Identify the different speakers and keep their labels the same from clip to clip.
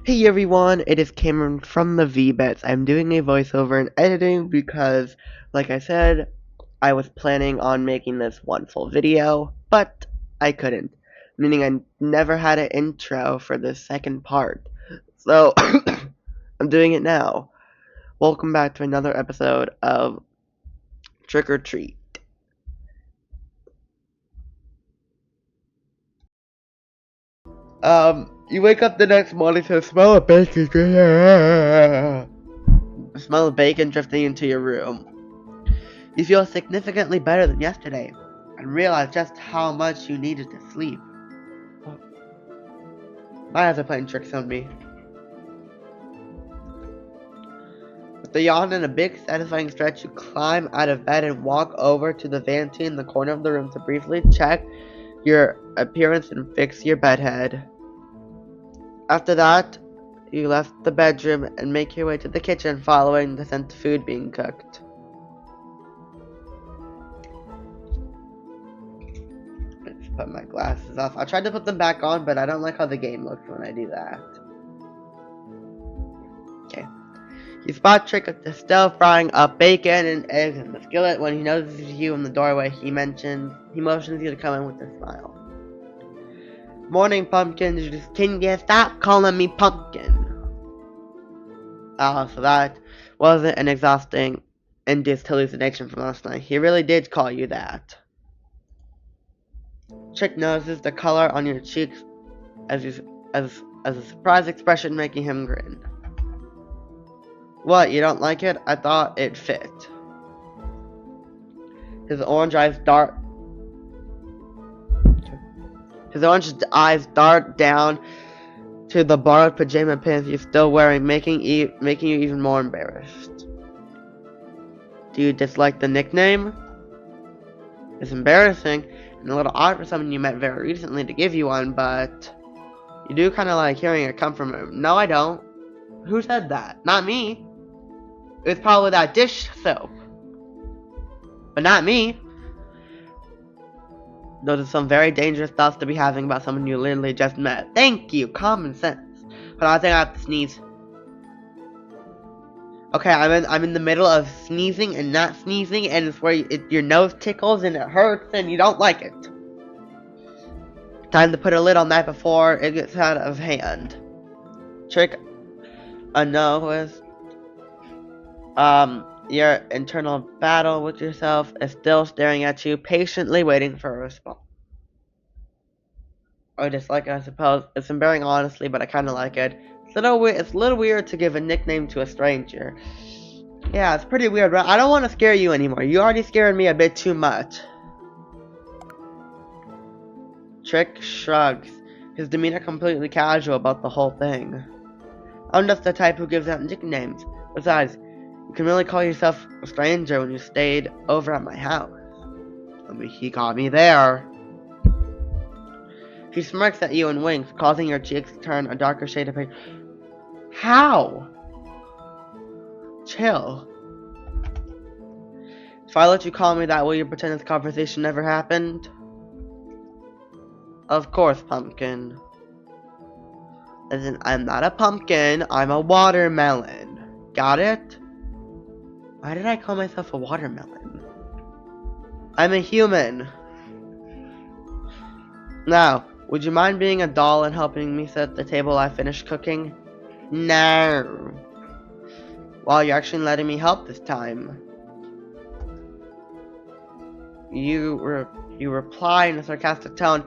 Speaker 1: Hey everyone, it is Cameron from the VBets. I'm doing a voiceover and editing because, like I said, I was planning on making this one full video, but I couldn't. Meaning I never had an intro for the second part. So, I'm doing it now. Welcome back to another episode of Trick or Treat. You wake up the next morning to the smell of bacon. The smell of bacon drifting into your room. You feel significantly better than yesterday, and realize just how much you needed to sleep. My eyes are playing tricks on me. With a yawn and a big satisfying stretch, you climb out of bed and walk over to the vanity in the corner of the room to briefly check your appearance and fix your bedhead. After that, you left the bedroom and make your way to the kitchen following the scent of food being cooked. Let's put my glasses off. I tried to put them back on, but I don't like how the game looks when I do that. Okay. You spot Trick still frying up bacon and eggs in the skillet. When he notices you in the doorway, he motions you to come in with a smile. Morning, Pumpkin. Can you stop calling me Pumpkin? So that wasn't an exhausting induced hallucination from last night. He really did call you that. Trick notices the color on your cheeks as a surprised expression making him grin. What, you don't like it? I thought it fit. His orange eyes dart down to the borrowed pajama pants you're still wearing, making you even more embarrassed. Do you dislike the nickname? It's embarrassing and a little odd for someone you met very recently to give you one, but you do kind of like hearing it come from him. No, I don't. Who said that? Not me. It was probably that dish soap. But not me. Those are some very dangerous thoughts to be having about someone you literally just met. Thank you, common sense. But I think I have to sneeze. Okay, I'm in the middle of sneezing and not sneezing, and it's where your nose tickles and it hurts and you don't like it. Time to put a lid on that before it gets out of hand. Trick knows your internal battle with yourself is still staring at you, patiently waiting for a response. Or dislike it, I suppose. It's embarrassing, honestly, but I kind of like it. It's a little weird to give a nickname to a stranger. Yeah, it's pretty weird, but I don't want to scare you anymore. You already scared me a bit too much. Trick shrugs, his demeanor completely casual about the whole thing. I'm just the type who gives out nicknames. Besides, you can really call yourself a stranger when you stayed over at my house. I mean, he got me there. He smirks at you and winks, causing your cheeks to turn a darker shade of pink. How? Chill. If I let you call me that, will you pretend this conversation never happened? Of course, Pumpkin. Listen, I'm not a pumpkin, I'm a watermelon. Got it? Why did I call myself a watermelon? I'm a human. Now, would you mind being a doll and helping me set the table I finished cooking? No. Well, you're actually letting me help this time. You reply in a sarcastic tone,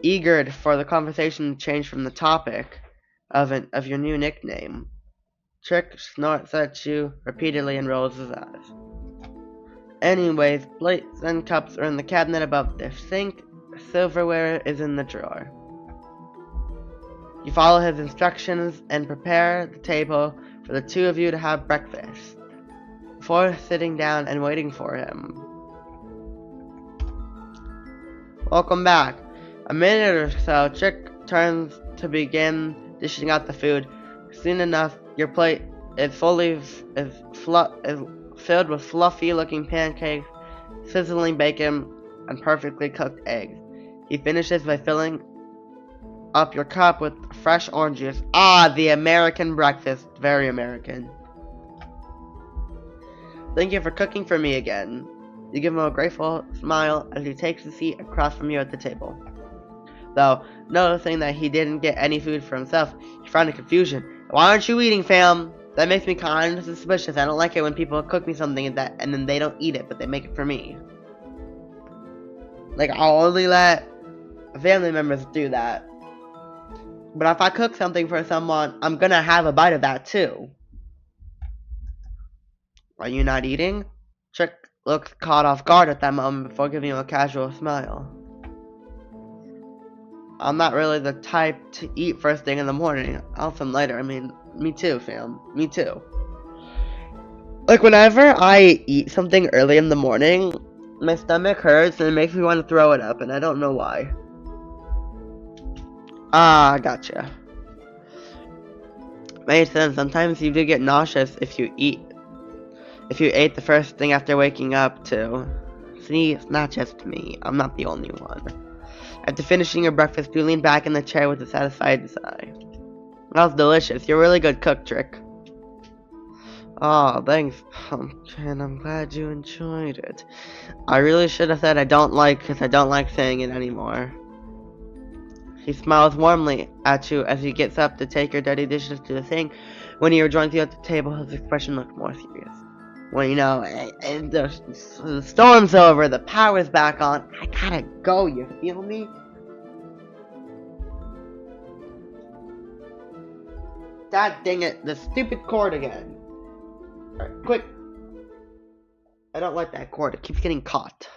Speaker 1: eager for the conversation to change from the topic of your new nickname. Trick snorts at you repeatedly and rolls his eyes. Anyways, plates and cups are in the cabinet above the sink. Silverware is in the drawer. You follow his instructions and prepare the table for the two of you to have breakfast, before sitting down and waiting for him. Welcome back. A minute or so, Trick turns to begin dishing out the food. Soon enough, your plate is filled with fluffy-looking pancakes, sizzling bacon, and perfectly cooked eggs. He finishes by filling up your cup with fresh orange juice. Ah, the American breakfast. Very American. Thank you for cooking for me again. You give him a grateful smile as he takes a seat across from you at the table. Though, noticing that he didn't get any food for himself, he frowned in confusion. Why aren't you eating, fam? That makes me kind of suspicious. I don't like it when people cook me something and then they don't eat it, but they make it for me. Like, I'll only let family members do that. But if I cook something for someone, I'm gonna have a bite of that too. Are you not eating? Trick looked caught off guard at that moment before giving you a casual smile. I'm not really the type to eat first thing in the morning. I'll have some later. I mean, me too, fam. Me too. Like, whenever I eat something early in the morning, my stomach hurts and it makes me want to throw it up, and I don't know why. Ah, gotcha. Makes sense. Sometimes you do get nauseous if you ate the first thing after waking up, too. See, it's not just me. I'm not the only one. After finishing your breakfast, you lean back in the chair with a satisfied sigh. That was delicious. You're a really good cook, Trick. Oh, thanks, Pumpkin. I'm glad you enjoyed it. I really should have said I don't like, because I don't like saying it anymore. He smiles warmly at you as he gets up to take your dirty dishes to the sink. When he rejoins you at the table, his expression looks more serious. Well, you know, and the storm's over, the power's back on. I gotta go, you feel me? God dang it, the stupid cord again. Alright, quick. I don't like that cord, it keeps getting caught.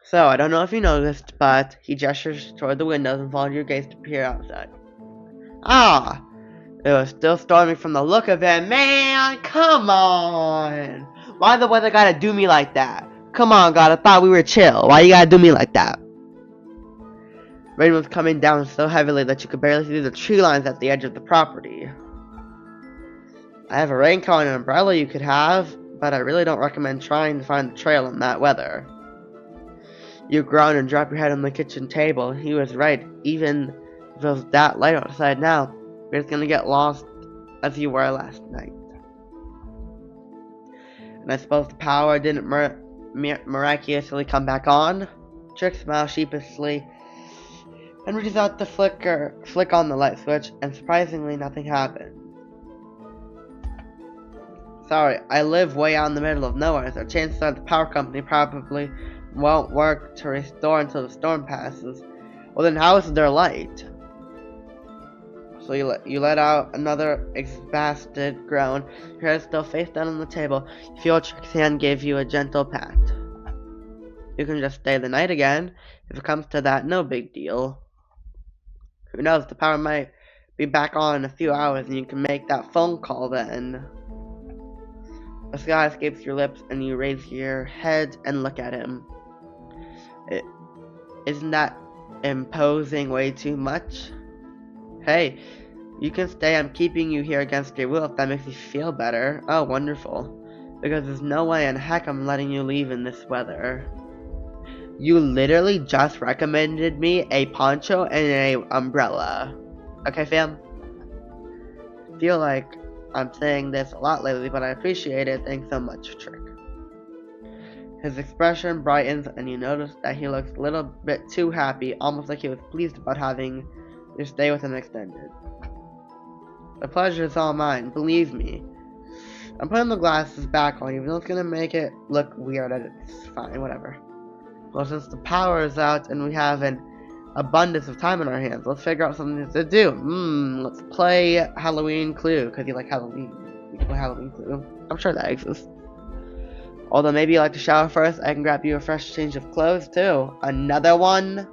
Speaker 1: So, I don't know if you noticed, but he gestures toward the windows and follows your gaze to peer outside. Ah! It was still storming from the look of it. Man, come on! Why the weather gotta do me like that? Come on, God, I thought we were chill. Why you gotta do me like that? Rain was coming down so heavily that you could barely see the tree lines at the edge of the property. I have a raincoat and an umbrella you could have, but I really don't recommend trying to find the trail in that weather. You groan and drop your head on the kitchen table. He was right. Even if it was that light outside now, you're just gonna get lost as you were last night. And I suppose the power didn't miraculously come back on? Trick smiles sheepishly and reaches out to flick on the light switch, and surprisingly nothing happened. Sorry, I live way out in the middle of nowhere, so chances are the power company probably won't work to restore until the storm passes. Well, then how is there light? So you let out another exhausted groan. Your head still face down on the table. You feel Trick's hand give you a gentle pat. You can just stay the night again. If it comes to that, no big deal. Who knows, the power might be back on in a few hours and you can make that phone call then. A sigh escapes your lips and you raise your head and look at him. Isn't that imposing way too much? Hey, you can stay. I'm keeping you here against your will if that makes you feel better. Oh, wonderful. Because there's no way in heck I'm letting you leave in this weather. You literally just recommended me a poncho and a umbrella. Okay, fam? I feel like I'm saying this a lot lately, but I appreciate it. Thanks so much, Trick. His expression brightens, and you notice that he looks a little bit too happy, almost like he was pleased about having your stay with him extended. The pleasure is all mine, believe me. I'm putting the glasses back on, even though it's gonna make it look weird. It's fine, whatever. Well, since the power is out and we have an abundance of time in our hands, let's figure out something to do. Let's play Halloween Clue, because you like Halloween. You can play Halloween Clue. I'm sure that exists. Although maybe you like to shower first, I can grab you a fresh change of clothes too. Another one?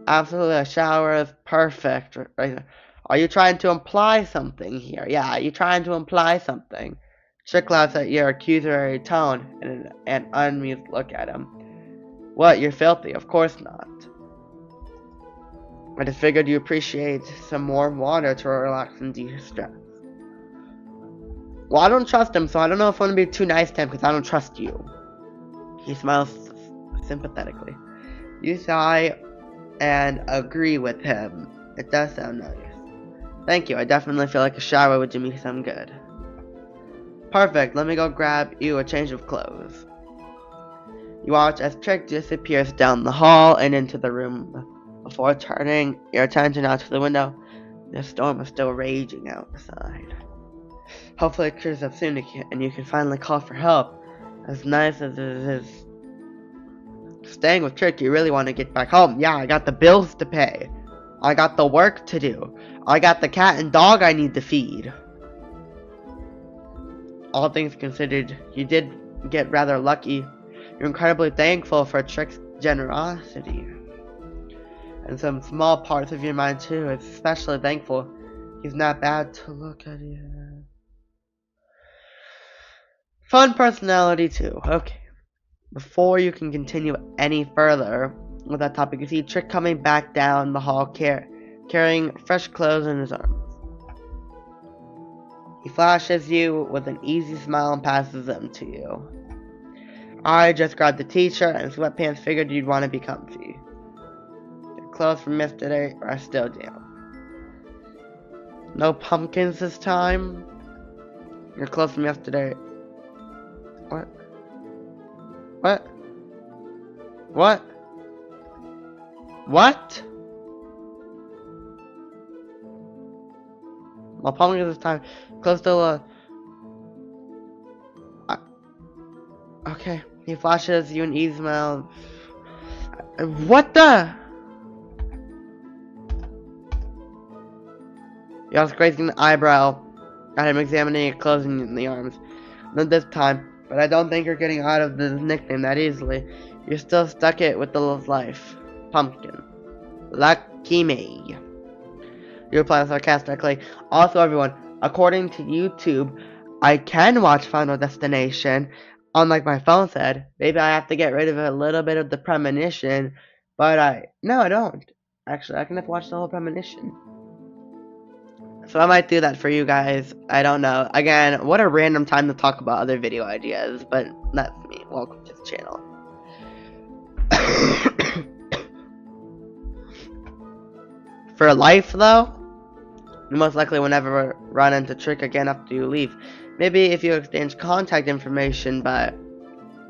Speaker 1: Absolutely, a shower is perfect. Right? Are you trying to imply something here? Yeah, are you trying to imply something? Trick laughs at your accusatory tone and an unmused look at him. What, you're filthy? Of course not. I just figured you appreciate some warm water to relax and de-stress. Well, I don't trust him, so I don't know if I want to be too nice to him because I don't trust you. He smiles sympathetically. You sigh and agree with him. It does sound nice. Thank you, I definitely feel like a shower would do me some good. Perfect, let me go grab you a change of clothes. You watch as Trick disappears down the hall and into the room. Before turning your attention out to the window, the storm is still raging outside. Hopefully it clears up soon and you can finally call for help. As nice as it is staying with Trick, you really want to get back home. Yeah, I got the bills to pay. I got the work to do. I got the cat and dog I need to feed. All things considered, you did get rather lucky. You're incredibly thankful for Trick's generosity. And some small parts of your mind too, is especially thankful. He's not bad to look at you. Fun personality too. Okay. Before you can continue any further with that topic, you see Trick coming back down the hall carrying fresh clothes in his arms. He flashes you with an easy smile and passes them to you. I just grabbed the t-shirt and sweatpants, figured you'd want to be comfy. Your clothes from yesterday are still damp. No pumpkins this time? Your clothes from yesterday... What? What? What? What? Well, pumpkins this time. Close to okay. He flashes you an easy smile. What the? You also grazing the eyebrow at him examining your clothes in the arms. Not this time, but I don't think you're getting out of this nickname that easily. You're still stuck it with the life. Pumpkin. Lucky me. You reply sarcastically. Also, everyone, according to YouTube, I can watch Final Destination. Unlike my phone said, maybe I have to get rid of a little bit of the premonition, but no, I don't. Actually, I can have to watch the whole premonition. So I might do that for you guys. I don't know. Again, what a random time to talk about other video ideas, but that's me. Welcome to the channel. For life, though, you most likely will never run into Trick again after you leave. Maybe if you exchange contact information, but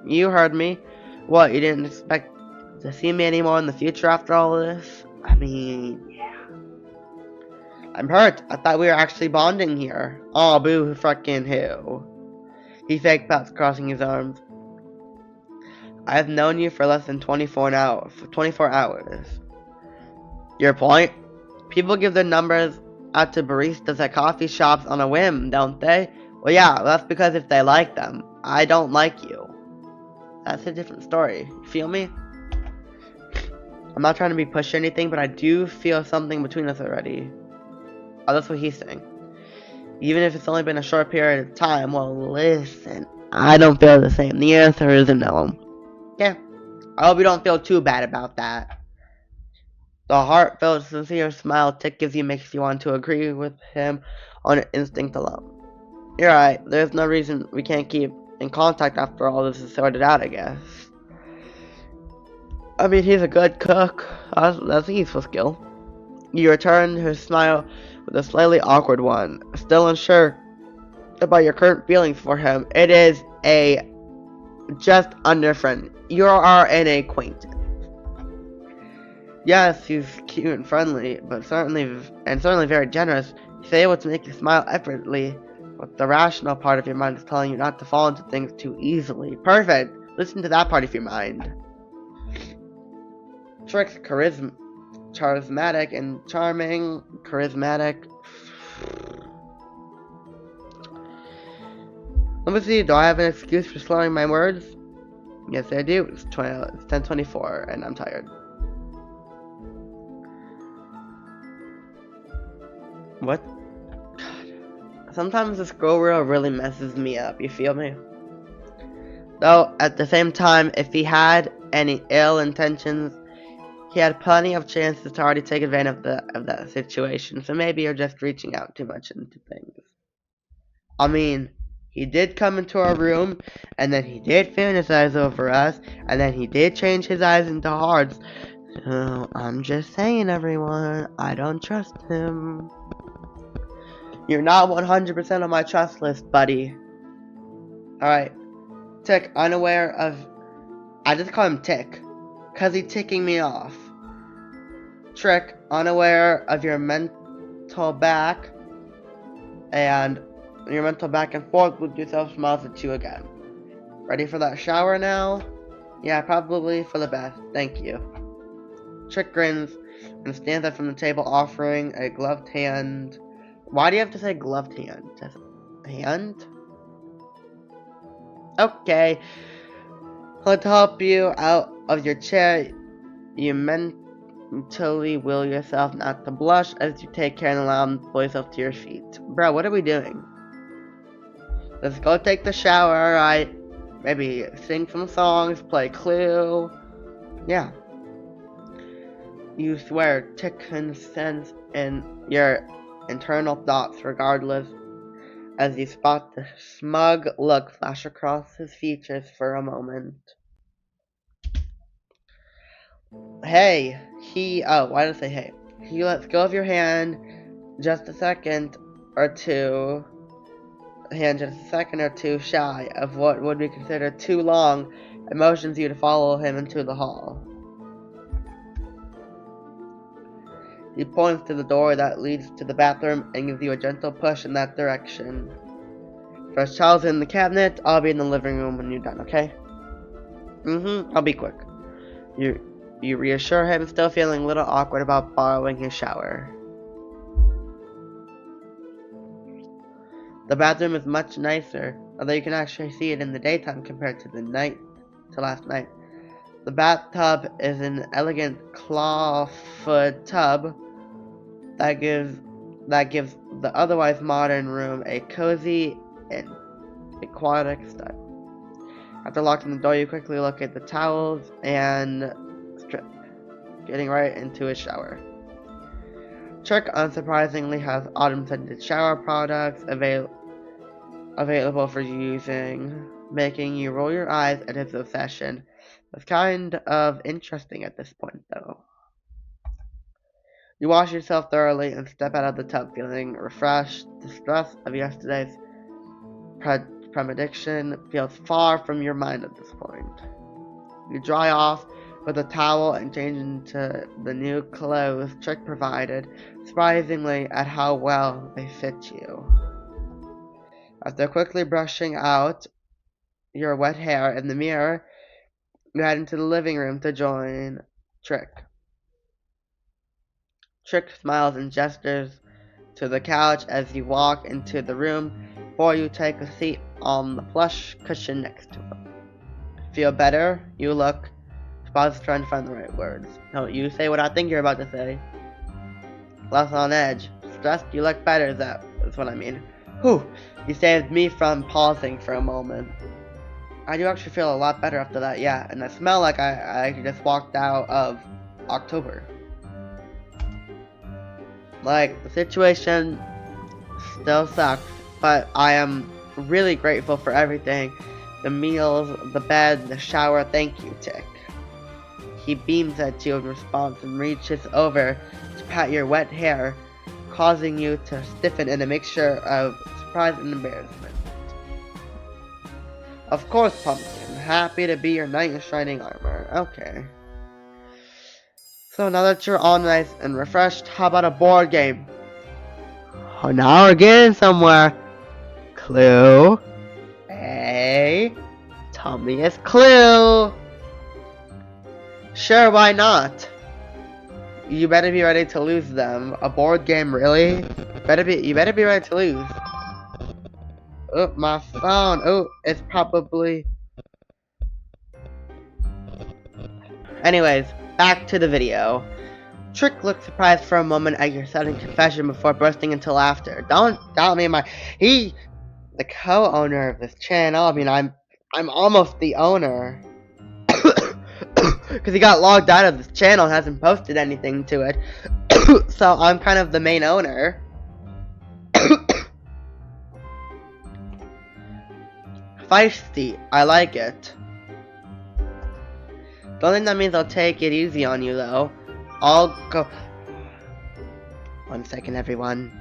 Speaker 1: you heard me. What, you didn't expect to see me anymore in the future after all this? I mean, yeah. I'm hurt. I thought we were actually bonding here. Aw, boo fucking who. He fake pouts, crossing his arms. I've known you for less than 24 hours. Your point? People give their numbers out to baristas at coffee shops on a whim, don't they? Well, yeah, that's because if they like them. I don't like you. That's a different story. You feel me? I'm not trying to be pushy or anything, but I do feel something between us already. Oh, that's what he's saying. Even if it's only been a short period of time, well, listen. I don't feel the same. The answer is a no. Yeah. I hope you don't feel too bad about that. The heartfelt, sincere smile Tick gives you makes you want to agree with him on instinct alone. You're right. There's no reason we can't keep in contact after all this is sorted out, I guess. I mean, he's a good cook. That's a useful skill. You return his smile with a slightly awkward one. Still unsure about your current feelings for him. It is a just under friend. You are an acquaintance. Yes, he's cute and friendly, but certainly very generous. He's able to make you smile effortlessly, but the rational part of your mind is telling you not to fall into things too easily. Perfect. Listen to that part of your mind. Trick's charismatic and charming. Charismatic. Let me see. Do I have an excuse for slurring my words? Yes, I do. It's 10:24, and I'm tired. What? God. Sometimes the scroll wheel really messes me up, you feel me? Though, at the same time, if he had any ill intentions, he had plenty of chances to already take advantage of that situation, so maybe you're just reaching out too much into things. I mean, he did come into our room, and then he did fantasize over us, and then he did change his eyes into hearts, Oh, I'm just saying, everyone. I don't trust him. You're not 100% on my trust list, buddy. Alright. Tick, unaware of... I just call him Tick. Because he's ticking me off. Trick, unaware of your mental back. And your mental back and forth with yourself smiles at you again. Ready for that shower now? Yeah, probably for the best. Thank you. Trick grins and stands up from the table offering a gloved hand. Why do you have to say gloved hand? Just hand? Okay. To help you out of your chair, you mentally will yourself not to blush as you take care and allow him to pull yourself to your feet. Bro, what are we doing? Let's go take the shower, alright? Maybe sing some songs, play Clue. Yeah. You swear Tick can sense in your internal thoughts regardless as you spot the smug look flash across his features for a moment. Hey, why did I say hey? He lets go of your hand just a second or two shy of what would be considered too long and motions you to follow him into the hall. He points to the door that leads to the bathroom and gives you a gentle push in that direction. First child's in the cabinet, I'll be in the living room when you're done, okay? I'll be quick. You reassure him, still feeling a little awkward about borrowing his shower. The bathroom is much nicer, although you can actually see it in the daytime compared to last night. The bathtub is an elegant clawfoot tub that gives the otherwise modern room a cozy and aquatic style. After locking the door, you quickly look at the towels and strip, getting right into his shower. Trick, unsurprisingly, has autumn-scented shower products available for using, making you roll your eyes at his obsession. It's kind of interesting at this point, though. You wash yourself thoroughly and step out of the tub feeling refreshed. The stress of yesterday's premeditation feels far from your mind at this point. You dry off with a towel and change into the new clothes Trick provided, surprisingly at how well they fit you. After quickly brushing out your wet hair in the mirror, you head into the living room to join Trick. Trick smiles and gestures to the couch as you walk into the room before you take a seat on the plush cushion next to him. Feel better? You look. Spot's trying to find the right words. No, you say what I think you're about to say. Less on edge. Stressed? You look better, that's what I mean. Whew, you saved me from pausing for a moment. I do actually feel a lot better after that, yeah, and I smell like I just walked out of October. Like, the situation still sucks, but I am really grateful for everything. The meals, the bed, the shower, thank you, Tick. He beams at you in response and reaches over to pat your wet hair, causing you to stiffen in a mixture of surprise and embarrassment. Of course, Pumpkin. Happy to be your knight in shining armor. Okay. So now that you're all nice and refreshed, how about a board game? Oh, now we're getting somewhere. Clue. Hey. Tell me it's Clue. Sure, why not? You better be ready to lose them. A board game, really? You better be ready to lose. Oh, my phone. Oh, it's probably... Anyways, back to the video. Trick looked surprised for a moment at your sudden confession before bursting into laughter. Don't doubt me, the co-owner of this channel. I mean, I'm almost the owner. Because he got logged out of this channel and hasn't posted anything to it. So I'm kind of the main owner. Feisty, I like it. Don't think that means I'll take it easy on you, though. I'll go... 1 second, everyone.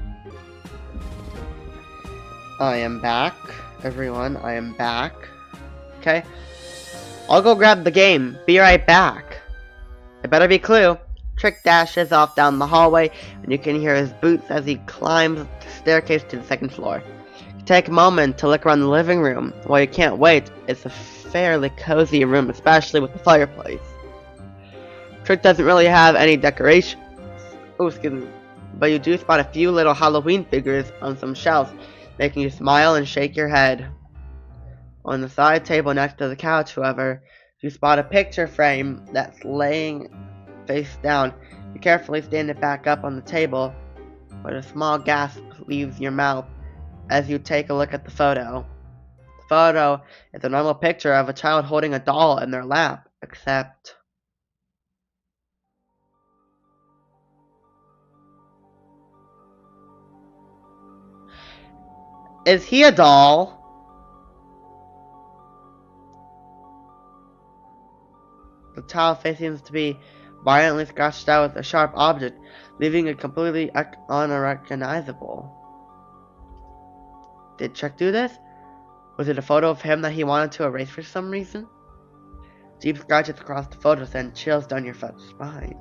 Speaker 1: I am back. Everyone, I am back. Okay? I'll go grab the game. Be right back. It better be Clue. Trick dashes off down the hallway, and you can hear his boots as he climbs the staircase to the 2nd floor. Take a moment to look around the living room. While you can't wait, it's a fairly cozy room, especially with the fireplace. Trick doesn't really have any decorations. Oh, excuse me. But you do spot a few little Halloween figures on some shelves, making you smile and shake your head. On the side table next to the couch, however, you spot a picture frame that's laying face down. You carefully stand it back up on the table, but a small gasp leaves your mouth as you take a look at the photo. The photo is a normal picture of a child holding a doll in their lap, except... Is he a doll? The child's face seems to be violently scratched out with a sharp object, leaving it completely unrecognizable. Did Trick do this? Was it a photo of him that he wanted to erase for some reason? Deep scratches across the photo send chills down your spine.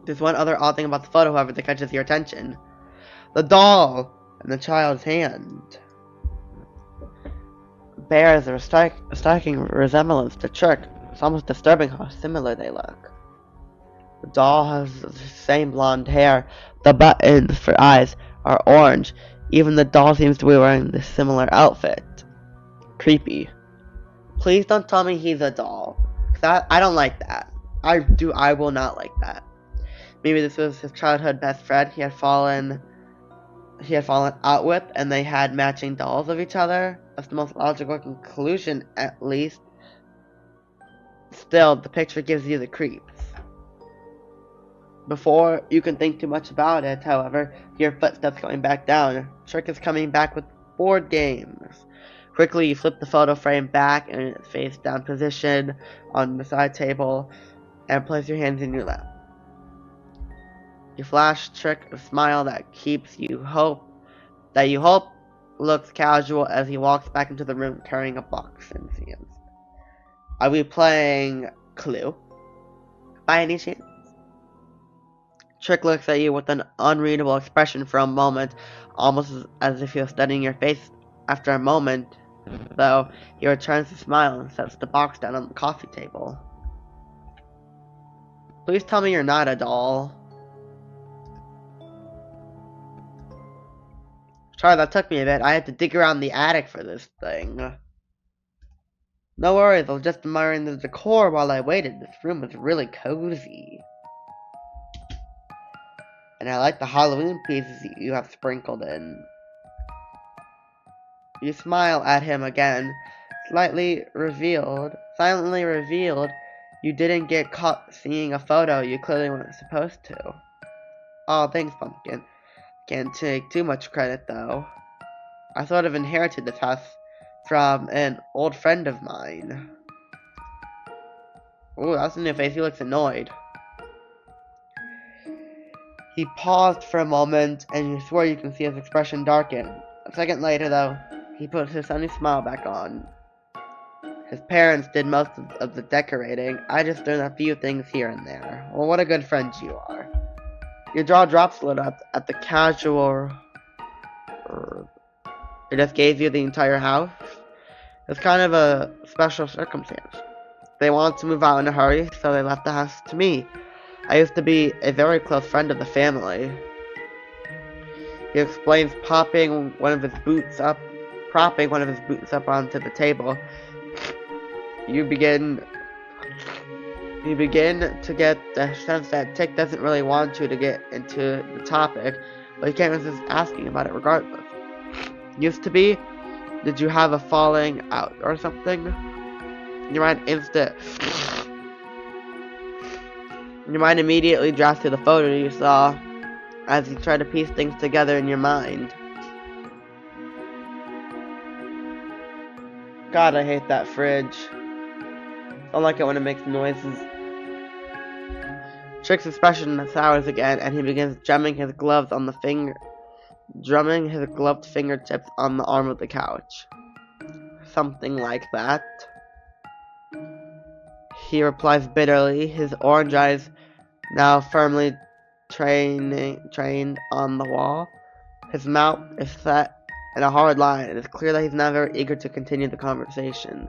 Speaker 1: There's one other odd thing about the photo, however, that catches your attention. The doll in the child's hand bears a striking resemblance to Trick. It's almost disturbing how similar they look. The doll has the same blonde hair. The buttons for eyes are orange. Even the doll seems to be wearing this similar outfit. Creepy. Please don't tell me he's a doll. I don't like that. I will not like that. Maybe this was his childhood best friend he had fallen out with, and they had matching dolls of each other. That's the most logical conclusion, at least. Still, the picture gives you the creeps. Before you can think too much about it, however, you hear footsteps going back down. Trick is coming back with board games. Quickly, you flip the photo frame back in its face down position on the side table and place your hands in your lap. You flash Trick a smile that you hope looks casual as he walks back into the room carrying a box in his hands. Are we playing Clue? By any chance? Trick looks at you with an unreadable expression for a moment, almost as if he was studying your face. After a moment, though, he returns to smile and sets the box down on the coffee table. Please tell me you're not a doll. Sorry, that took me a bit. I had to dig around the attic for this thing. No worries, I was just admiring the decor while I waited. This room was really cozy. And I like the Halloween pieces you have sprinkled in. You smile at him again, silently revealed you didn't get caught seeing a photo you clearly weren't supposed to. Oh, thanks, Pumpkin. Can't take too much credit, though. I sort of inherited this house from an old friend of mine. Ooh, that's a new face. He looks annoyed. He paused for a moment, and you swear you can see his expression darken. A second later, though, he put his sunny smile back on. His parents did most of the decorating. I just did a few things here and there. Well, what a good friend you are. Your jaw drops a little at the casual... It just gave you the entire house. It's kind of a special circumstance. They wanted to move out in a hurry, so they left the house to me. I used to be a very close friend of the family. He explains propping one of his boots up onto the table. You begin to get the sense that Tick doesn't really want you to get into the topic, but you can't resist asking about it regardless. Used to be, did you have a falling out or something? Your mind immediately drafts to the photo you saw as you try to piece things together in your mind. God, I hate that fridge. Don't like it when it makes noises. Trick's expression sours again, and he begins drumming his gloved fingertips on the arm of the couch. Something like that. He replies bitterly, his orange eyes now firmly trained on the wall. His mouth is set in a hard line. It is clear that he's not very eager to continue the conversation.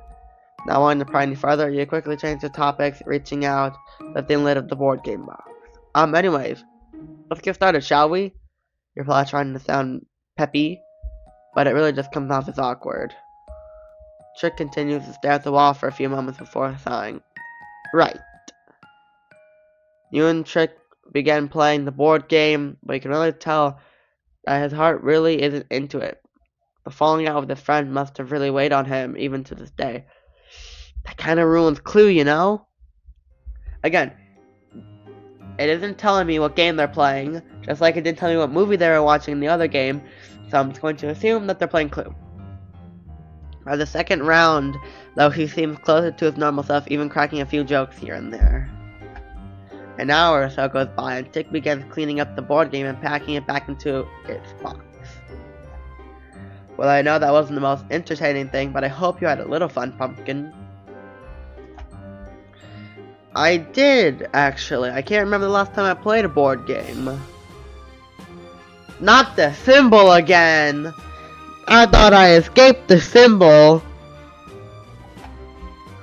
Speaker 1: Not wanting to pry any further, you quickly change the topics, reaching out the thin lid of the board game box. Anyways, let's get started, shall we? You reply, trying to sound peppy, but it really just comes off as awkward. Trick continues to stare at the wall for a few moments before sighing. Right. You and Trick began playing the board game, but you can really tell that his heart really isn't into it. The falling out with his friend must have really weighed on him, even to this day. That kind of ruins Clue, you know? Again, it isn't telling me what game they're playing, just like it didn't tell me what movie they were watching in the other game, so I'm just going to assume that they're playing Clue. By the second round, though, he seems closer to his normal self, even cracking a few jokes here and there. An hour or so goes by, and Tick begins cleaning up the board game and packing it back into its box. Well, I know that wasn't the most entertaining thing, but I hope you had a little fun, Pumpkin. I did, actually. I can't remember the last time I played a board game. Not the symbol again! I thought I escaped the symbol!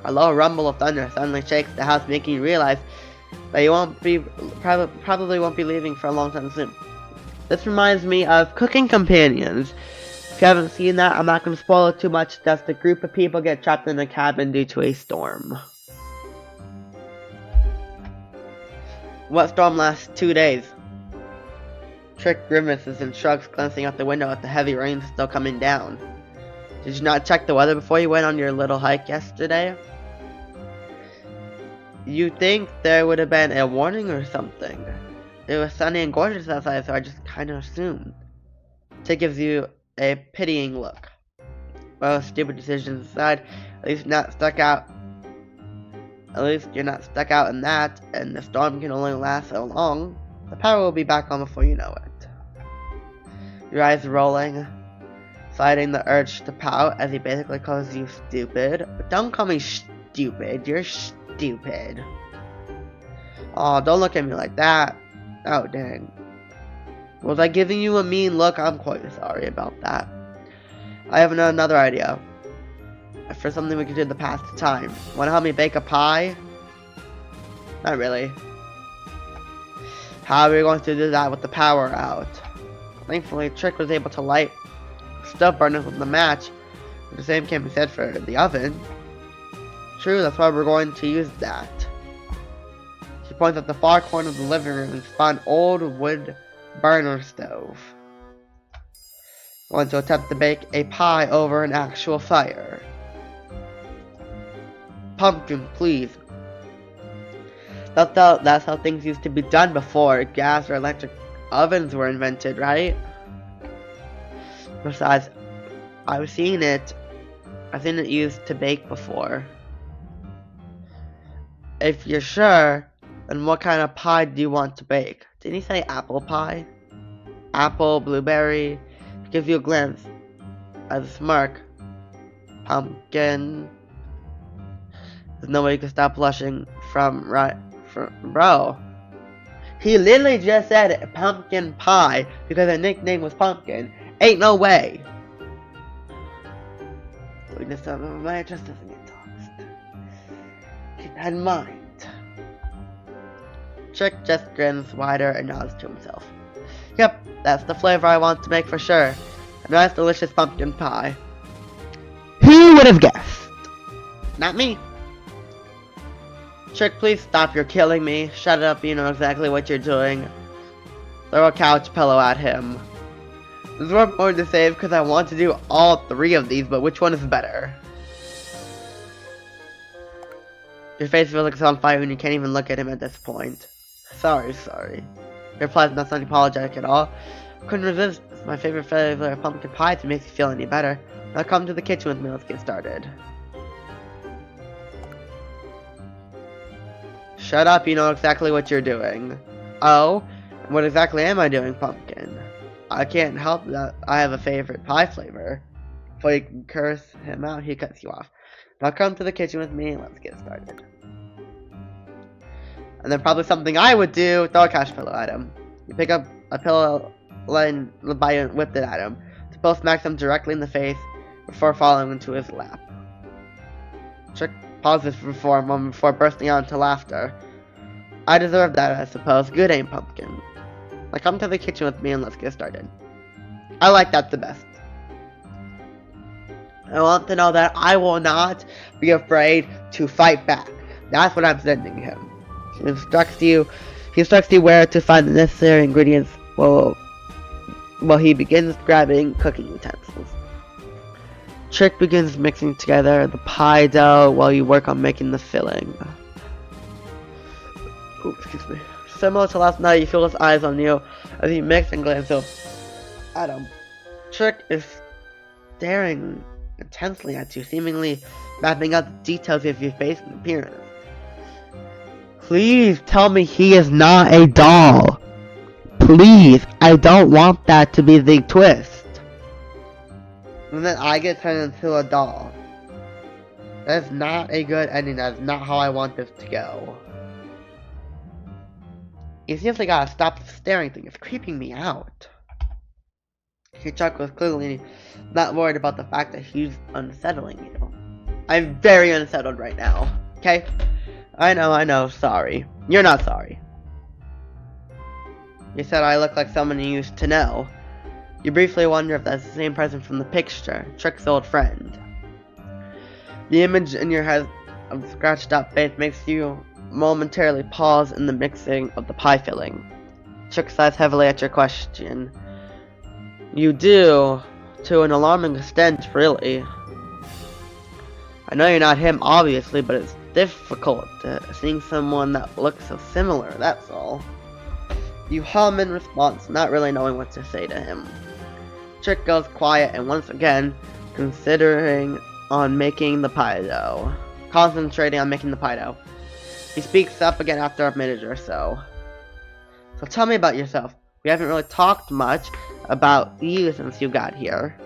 Speaker 1: A low rumble of thunder suddenly shakes the house, making you realize that you probably won't be leaving for a long time soon. This reminds me of Cooking Companions. If you haven't seen that, I'm not going to spoil it too much. Just a group of people get trapped in a cabin due to a storm. What storm lasts 2 days? Trick grimaces and shrugs, glancing out the window at the heavy rain still coming down. Did you not check the weather before you went on your little hike yesterday? You'd think there would have been a warning or something. It was sunny and gorgeous outside, so I just kind of assumed. Tick gives you a pitying look. Well, stupid decisions aside, at least you're not stuck out in that, and the storm can only last so long. The power will be back on before you know it. Your eyes rolling, fighting the urge to pout as he basically calls you stupid. But don't call me stupid, you're stupid. Oh, don't look at me like that. Oh, dang. Was I giving you a mean look? I'm quite sorry about that. I have another idea. For something we can do to pass the time. Wanna help me bake a pie? Not really. How are we going to do that with the power out? Thankfully, Trick was able to light stove burners with the match. But the same can be said for the oven. True, that's why we're going to use that. She points at the far corner of the living room and found an old wood burner stove. Want to attempt to bake a pie over an actual fire. Pumpkin, please. That's how things used to be done before gas or electric ovens were invented, right? Besides, I've seen it used to bake before. If you're sure, then what kind of pie do you want to bake? Didn't he say apple pie? Apple, blueberry. Gives you a glance as a smirk. Pumpkin. There's no way you can stop blushing bro. He literally just said pumpkin pie because her nickname was Pumpkin. Ain't no way. Weakness of my just doesn't get tossed. Keep that in mind. Trick just grins wider and nods to himself. Yep, that's the flavor I want to make for sure. A nice delicious pumpkin pie. Who would have guessed? Not me. Trick, please stop, you're killing me. Shut up, you know exactly what you're doing. Throw a couch pillow at him. This is what I'm going to save because I want to do all 3 of these, but which one is better? Your face feels like it's on fire and you can't even look at him at this point. Sorry. Your reply is not sounding apologetic at all. Couldn't resist. It's my favorite flavor of pumpkin pie if it makes you feel any better. Now come to the kitchen with me, let's get started. Shut up, you know exactly what you're doing. Oh? What exactly am I doing, Pumpkin? I can't help that I have a favorite pie flavor. Before you can curse him out, he cuts you off. Now come to the kitchen with me and let's get started. And then probably something I would do, throw a cash pillow at him. You pick up a pillow and whip it at him. Spill smacks him directly in the face before falling into his lap. Trick pauses for a moment before bursting out into laughter. I deserve that, I suppose. Good aim, Pumpkin. Now come to the kitchen with me and let's get started. I like that the best. I want to know that I will not be afraid to fight back. That's what I'm sending him. He instructs you where to find the necessary ingredients while he begins grabbing cooking utensils. Trick begins mixing together the pie dough while you work on making the filling. Ooh, excuse me. Similar to last night, you feel his eyes on you as you mix and glance up at him. Trick is staring intensely at you, seemingly mapping out the details of your face and appearance. Please tell me he is not a doll. Please, I don't want that to be the twist. And then I get turned into a doll. That is not a good ending. That is not how I want this to go. You seriously gotta stop the staring thing. It's creeping me out. Chuck was clearly not worried about the fact that he's unsettling you. I'm very unsettled right now. Okay? I know, sorry. You're not sorry. You said I look like someone you used to know. You briefly wonder if that's the same person from the picture, Trick's old friend. The image in your head of the scratched up face makes you momentarily pause in the mixing of the pie filling. Trick sighs heavily at your question. You do, to an alarming extent, really. I know you're not him, obviously, but it's difficult seeing someone that looks so similar, that's all. You hum in response, not really knowing what to say to him. Trick goes quiet and once again, concentrating on making the pie dough. He speaks up again after a minute or so. So tell me about yourself. We haven't really talked much about you since you got here.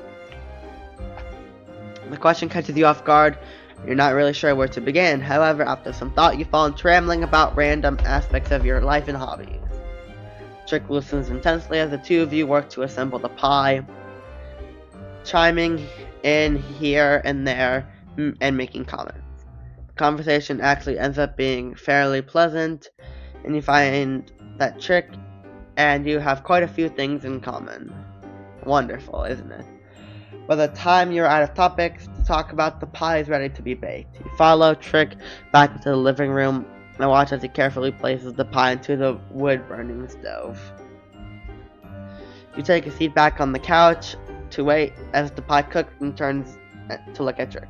Speaker 1: The question catches you off guard. You're not really sure where to begin. However, after some thought, you fall into rambling about random aspects of your life and hobbies. Trick listens intensely as the two of you work to assemble the pie, chiming in here and there and making comments. The conversation actually ends up being fairly pleasant, and you find that Trick and you have quite a few things in common. Wonderful, isn't it? By the time you're out of topics to talk about, the pie is ready to be baked. You follow Trick back into the living room and watch as he carefully places the pie into the wood-burning stove. You take a seat back on the couch to wait as the pie cooks and turns to look at Trick.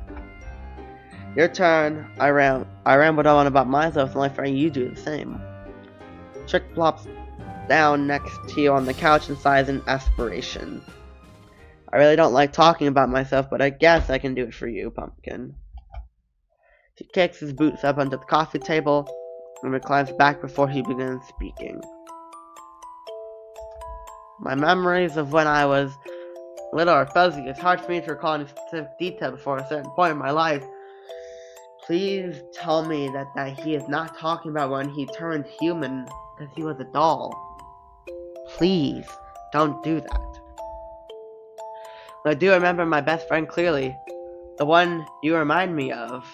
Speaker 1: Your turn. I rambled on about myself, and only for you do the same. Trick plops down next to you on the couch and sighs in aspiration. I really don't like talking about myself, but I guess I can do it for you, Pumpkin. He kicks his boots up onto the coffee table and reclines back before he begins speaking. My memories of when I was little are fuzzy. It's hard for me to recall any specific detail before a certain point in my life. Please tell me that he is not talking about when he turned human because he was a doll. Please, don't do that. I do remember my best friend clearly. The one you remind me of.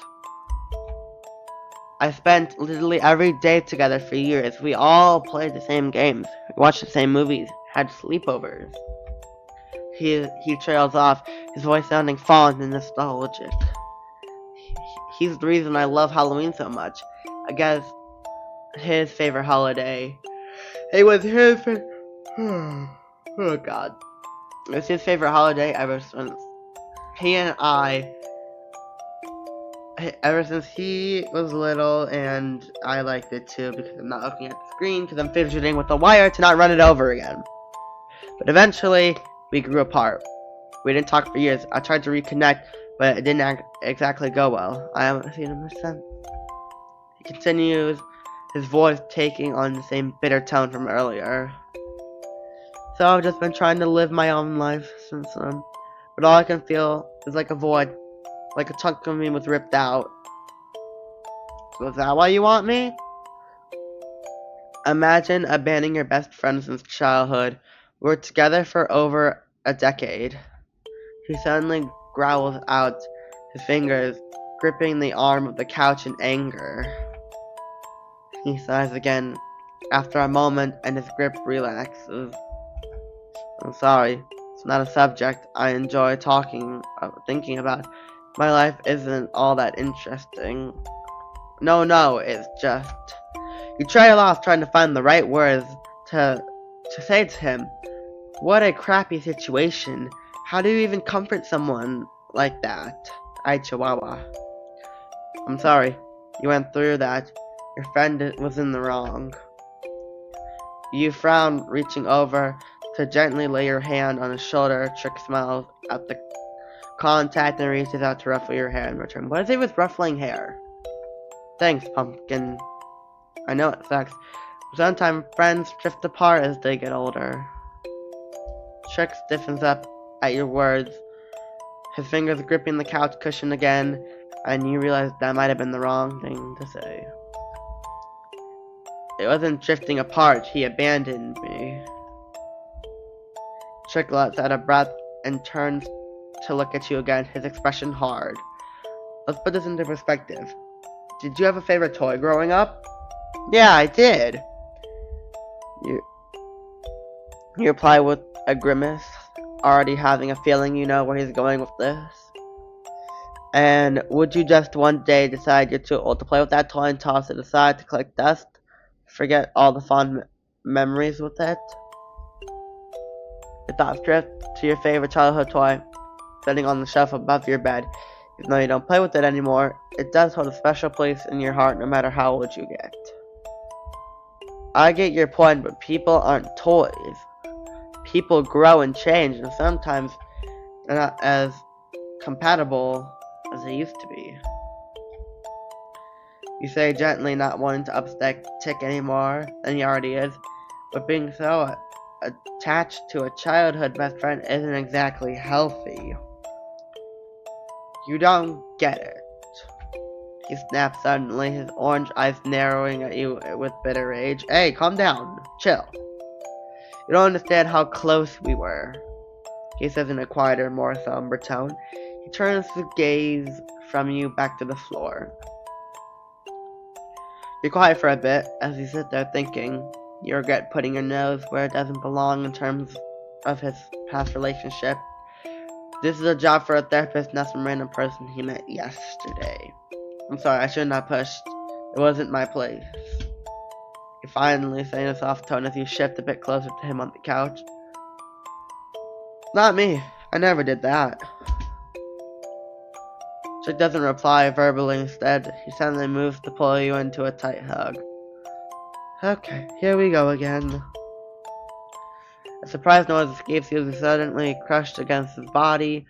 Speaker 1: I spent literally every day together for years. We all played the same games, watched the same movies, had sleepovers. He trails off, his voice sounding fond and nostalgic. He's the reason I love Halloween so much. I guess his favorite holiday. It was his oh god. It was his favorite holiday ever since ever since he was little, and I liked it too because I'm not looking at the screen because I'm fidgeting with the wire to not run it over again. But eventually, we grew apart. We didn't talk for years. I tried to reconnect, but it didn't exactly go well. I haven't seen him since. He continues his voice taking on the same bitter tone from earlier. So I've just been trying to live my own life since then. But all I can feel is like a void. Like a chunk of me was ripped out. So is that why you want me? Imagine abandoning your best friend since childhood. We're together for over a decade. He suddenly growls out, his fingers gripping the arm of the couch in anger. He sighs again. After a moment, and his grip relaxes. I'm sorry. It's not a subject I enjoy thinking about. My life isn't all that interesting. No, it's just... You trail off trying to find the right words to say to him. What a crappy situation. How do you even comfort someone like that? Ay, Chihuahua. I'm sorry. You went through that. Your friend was in the wrong. You frown, reaching over to gently lay your hand on his shoulder. Trick smiles at the contact and reaches out to ruffle your hair in return. What is it with ruffling hair? Thanks, Pumpkin. I know it sucks. Sometimes friends drift apart as they get older. Trick stiffens up at your words, his fingers gripping the couch cushion again, and you realize that might have been the wrong thing to say. It wasn't drifting apart, he abandoned me. Trick lets out a breath and turns to look at you again, his expression hard. Let's put this into perspective. Did you have a favorite toy growing up? Yeah, I did. You reply with a grimace, already having a feeling you know where he's going with this. And would you just one day decide you're too old to play with that toy and toss it aside to collect dust? Forget all the fond memories with it? Your thoughts drift to your favorite childhood toy, sitting on the shelf above your bed. Even though you don't play with it anymore, it does hold a special place in your heart no matter how old you get. I get your point, but people aren't toys. People grow and change, and sometimes they're not as compatible as they used to be. You say gently, not wanting to upset Tick anymore than he already is, but being so attached to a childhood best friend isn't exactly healthy. You don't get it. He snaps suddenly, his orange eyes narrowing at you with bitter rage. Hey, calm down. Chill. You don't understand how close we were, he says in a quieter, more somber tone. He turns his gaze from you back to the floor. You're quiet for a bit as you sit there thinking. You regret putting your nose where it doesn't belong in terms of his past relationship. This is a job for a therapist, not some random person he met yesterday. I'm sorry, I shouldn't have pushed. It wasn't my place. You finally say in a soft tone as you shift a bit closer to him on the couch. Not me. I never did that. Chick doesn't reply verbally. Instead, he suddenly moves to pull you into a tight hug. Okay, here we go again. A surprised noise escapes you as you suddenly crushed against his body,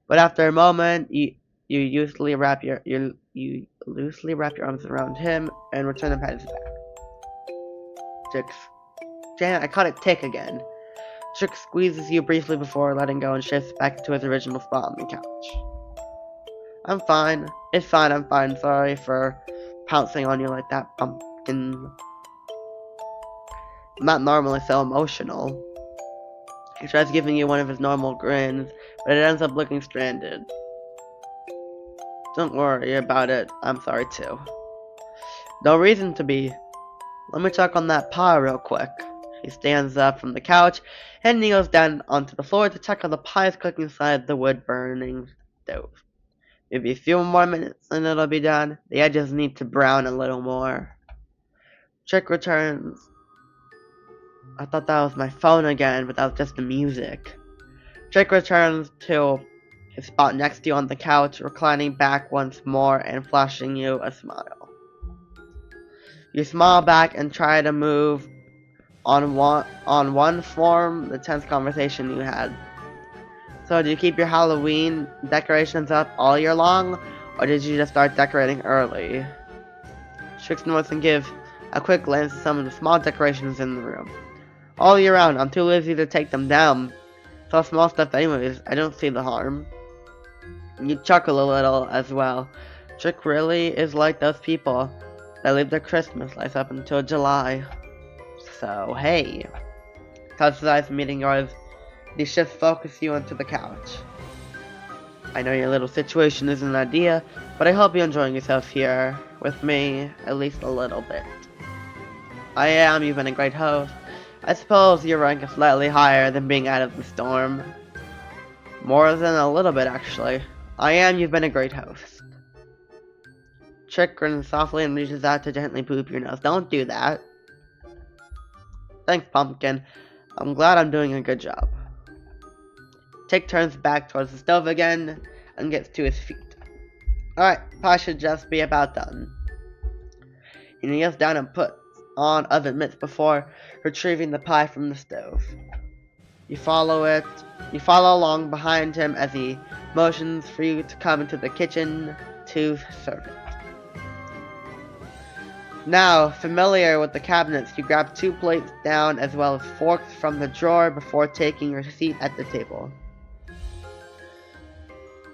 Speaker 1: but after a moment, you loosely wrap your arms around him and return to pat his back. Damn, I caught it Tick again. Chick squeezes you briefly before letting go and shifts back into his original spot on the couch. I'm fine. It's fine, I'm fine. Sorry for pouncing on you like that, Pumpkin. I'm not normally so emotional. He tries giving you one of his normal grins, but it ends up looking stranded. Don't worry about it. I'm sorry too. No reason to be. Let me check on that pie real quick. He stands up from the couch and kneels down onto the floor to check how the pie is cooking inside the wood-burning stove. Maybe a few more minutes and it'll be done. The edges need to brown a little more. Chick returns. I thought that was my phone again, but that was just the music. Chick returns to his spot next to you on the couch, reclining back once more and flashing you a smile. You smile back and try to move on one form the tense conversation you had. So, do you keep your Halloween decorations up all year long, or did you just start decorating early? Chick's notes and give A quick glance at some of the small decorations in the room. All year round, I'm too lazy to take them down. It's all small stuff anyways, I don't see the harm. You chuckle a little as well. Trick really is like those people that leave their Christmas lights up until July. So, hey. Touch his eyes meeting yours. These shifts focus you onto the couch. I know your little situation isn't an idea, but I hope you're enjoying yourself here with me, at least a little bit. You've been a great host. I suppose your rank is slightly higher than being out of the storm. More than a little bit, actually. You've been a great host. Trick grins softly and reaches out to gently poop your nose. Don't do that. Thanks, Pumpkin. I'm glad I'm doing a good job. Tick turns back towards the stove again and gets to his feet. Alright, pie should just be about done. He kneels down and puts on oven mitts before retrieving the pie from the stove. You follow along behind him as he motions for you to come into the kitchen to serve it. Now, familiar with the cabinets, you grab 2 plates down as well as forks from the drawer before taking your seat at the table.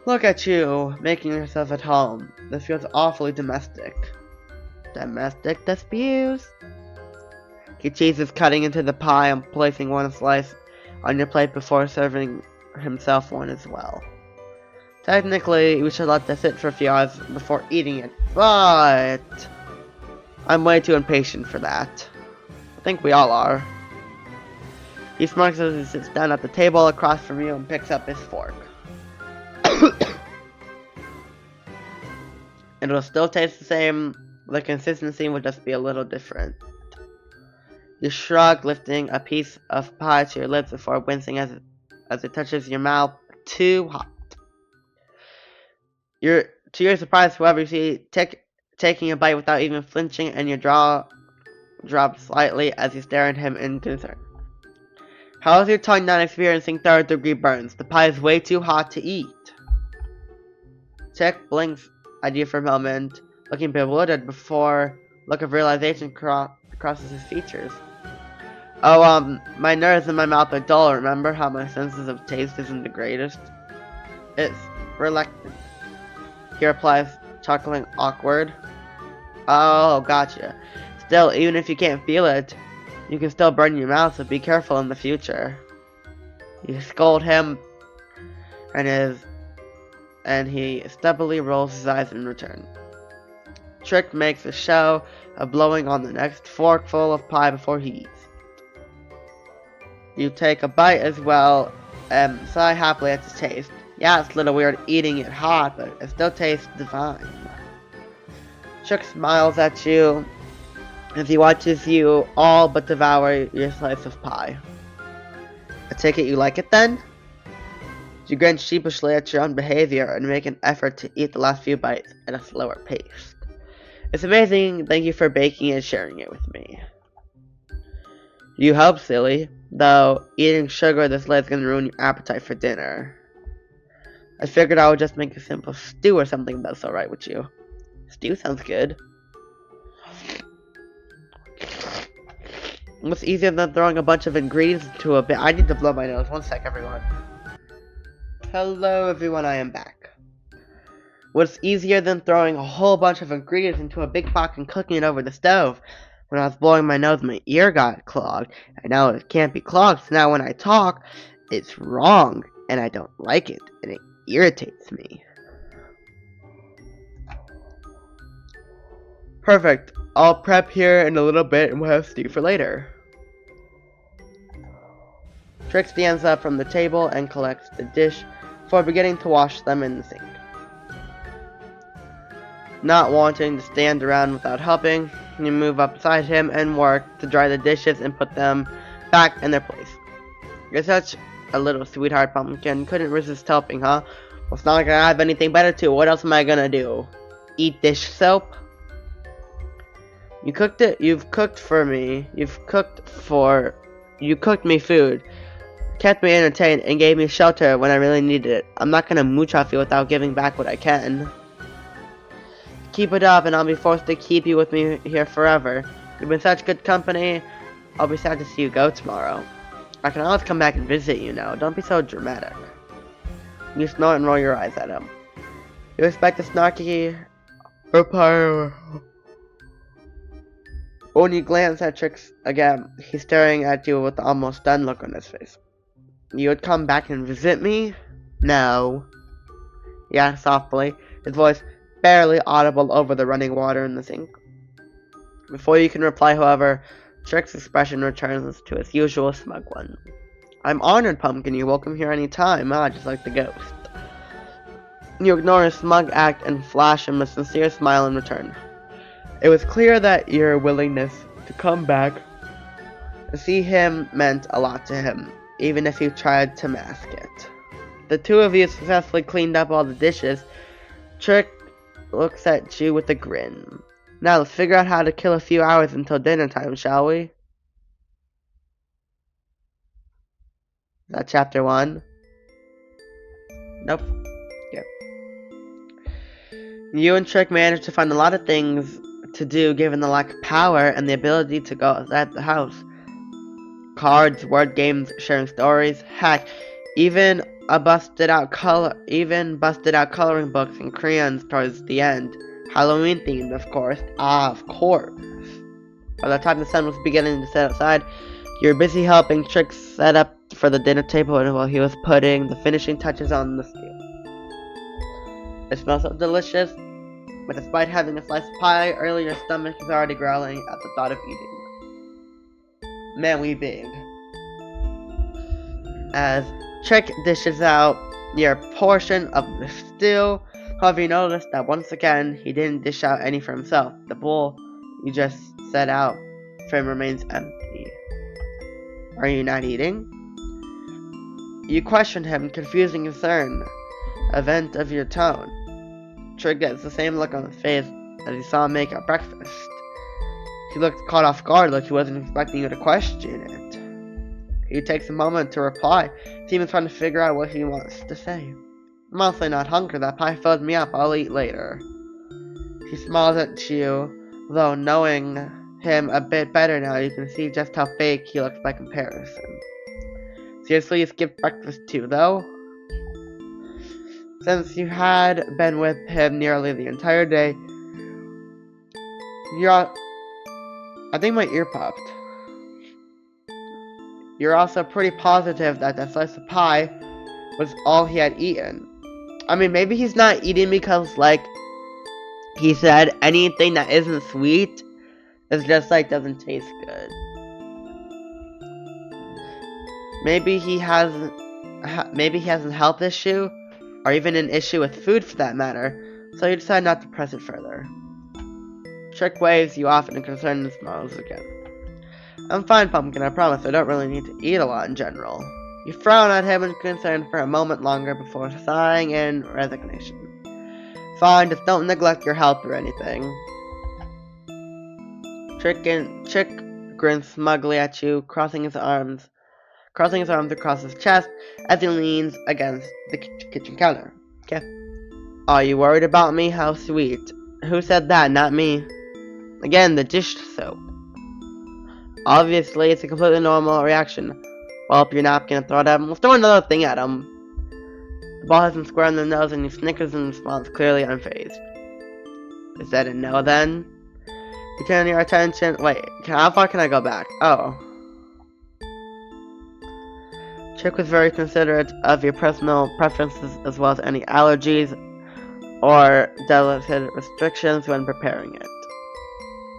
Speaker 1: Look at you, making yourself at home. This feels awfully domestic. Domestic disputes? He cheeses cutting into the pie and placing one slice on your plate before serving himself one as well. Technically, we should let this sit for a few hours before eating it, but I'm way too impatient for that. I think we all are. He smirks as he sits down at the table across from you and picks up his fork. It will still taste the same, the consistency will just be a little different. You shrug, lifting a piece of pie to your lips before wincing as it touches your mouth. Too hot. To your surprise, however, you see Tick taking a bite without even flinching, and your jaw drops slightly as you stare at him in concern. How is your tongue not experiencing third-degree burns? The pie is way too hot to eat. Tick blinks at you for a moment, looking bewildered before look of realization crosses his features. Oh, my nerves in my mouth are dull. Remember how my senses of taste isn't the greatest? It's reluctant. He replies, chuckling awkward. Oh, gotcha. Still, even if you can't feel it, you can still burn your mouth, so be careful in the future. You scold him, and he stubbornly rolls his eyes in return. Trick makes a show of blowing on the next forkful of pie before he eats. You take a bite as well, and sigh happily at the taste. Yeah, it's a little weird eating it hot, but it still tastes divine. Trick smiles at you as he watches you all but devour your slice of pie. I take it you like it then? You grin sheepishly at your own behavior and make an effort to eat the last few bites at a slower pace. It's amazing, thank you for baking and sharing it with me. You help, silly, though eating sugar this late is gonna ruin your appetite for dinner. I figured I would just make a simple stew or something if that's alright with you. Stew sounds good. What's easier than throwing a bunch of ingredients into a bit? I need to blow my nose. One sec, everyone. Hello, everyone. I am back. What's easier than throwing a whole bunch of ingredients into a big pot and cooking it over the stove? When I was blowing my nose, my ear got clogged. I know it can't be clogged, so now when I talk, it's wrong, and I don't like it, and it irritates me. Perfect. I'll prep here in a little bit and we'll have stew for later. Trick stands up from the table and collects the dish before beginning to wash them in the sink. Not wanting to stand around without helping, you move up beside him and work to dry the dishes and put them back in their place. You're such a little sweetheart, Pumpkin. Couldn't resist helping, huh? Well, it's not like I have anything better to. What else am I gonna do? Eat dish soap? You cooked it. You've cooked for me. You cooked me food, kept me entertained, and gave me shelter when I really needed it. I'm not gonna mooch off you without giving back what I can. Keep it up, and I'll be forced to keep you with me here forever. You've been such good company. I'll be sad to see you go tomorrow. I can always come back and visit you now. Don't be so dramatic. You snort and roll your eyes at him. You expect a snarky reply. When you glance at Trix again, he's staring at you with an almost stunned look on his face. You would come back and visit me? No. He asked softly, his voice barely audible over the running water in the sink. Before you can reply, however, Trix's expression returns to its usual smug one. I'm honored, Pumpkin. You're welcome here any time, just like the ghost. You ignore his smug act and flash him a sincere smile in return. It was clear that your willingness to come back to see him meant a lot to him, even if you tried to mask it. The two of you successfully cleaned up all the dishes. Trix looks at you with a grin. Now let's figure out how to kill a few hours until dinner time, shall we? Is that chapter 1? Nope. Yep. You and Trix managed to find a lot of things to do given the lack of power and the ability to go outside the house. Cards, word games, sharing stories, heck, even busted out coloring books and crayons towards the end. Halloween themed, of course. Of course. By the time the sun was beginning to set outside, you were busy helping Trix set up for the dinner table while he was putting the finishing touches on the stew. It smells so delicious, but despite having a slice of pie, earlier your stomach is already growling at the thought of eating. Man, we big. As Trix dishes out your portion of the stew, however, you notice that once again, he didn't dish out any for himself. The bowl you just set out for him remains empty. Are you not eating? You question him, confusing concern, event of your tone. Trix gets the same look on his face as he saw him make at breakfast. He looked caught off guard like he wasn't expecting you to question it. He takes a moment to reply, seeming trying to figure out what he wants to say. I'm honestly not hungry. That pie filled me up. I'll eat later. He smiles at you, though knowing him a bit better now, you can see just how fake he looks by comparison. Seriously, you skipped breakfast too, though? Since you had been with him nearly the entire day, I think my ear popped. You're also pretty positive that that slice of pie was all he had eaten. I mean, maybe he's not eating because, like, he said anything that isn't sweet is just, like, doesn't taste good. Maybe he has a health issue, or even an issue with food for that matter, so you decide not to press it further. Trix waves you off and concerned and smiles again. I'm fine, Pumpkin, I promise. I don't really need to eat a lot in general. You frown at him in concern for a moment longer before sighing in resignation. Fine, just don't neglect your health or anything. Trix grins smugly at you, crossing his arms across his chest as he leans against the kitchen counter. Okay. Are you worried about me? How sweet. Who said that? Not me. Again, the dish soap. Obviously, it's a completely normal reaction. Pull up your napkin and throw it at him. Let's throw another thing at him. The ball has him square on the nose and he snickers in response, clearly unfazed. Is that a no then? You turn your attention. Wait, how far can I go back? Oh. Trix was very considerate of your personal preferences as well as any allergies or delicate restrictions when preparing it.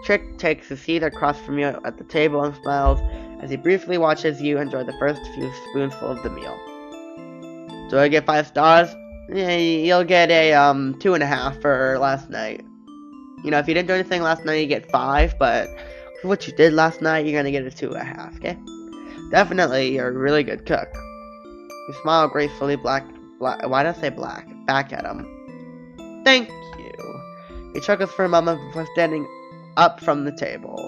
Speaker 1: Trix takes a seat across from you at the table and smiles as he briefly watches you enjoy the first few spoonfuls of the meal. Do I get 5 stars? Yeah, you'll get a 2.5 for last night. You know, if you didn't do anything last night, you get 5, but for what you did last night, you're gonna get a 2.5, okay? Definitely, you're a really good cook. You smile gracefully why did I say black? Back at him. Thank you. He chuckles for a moment before standing up from the table.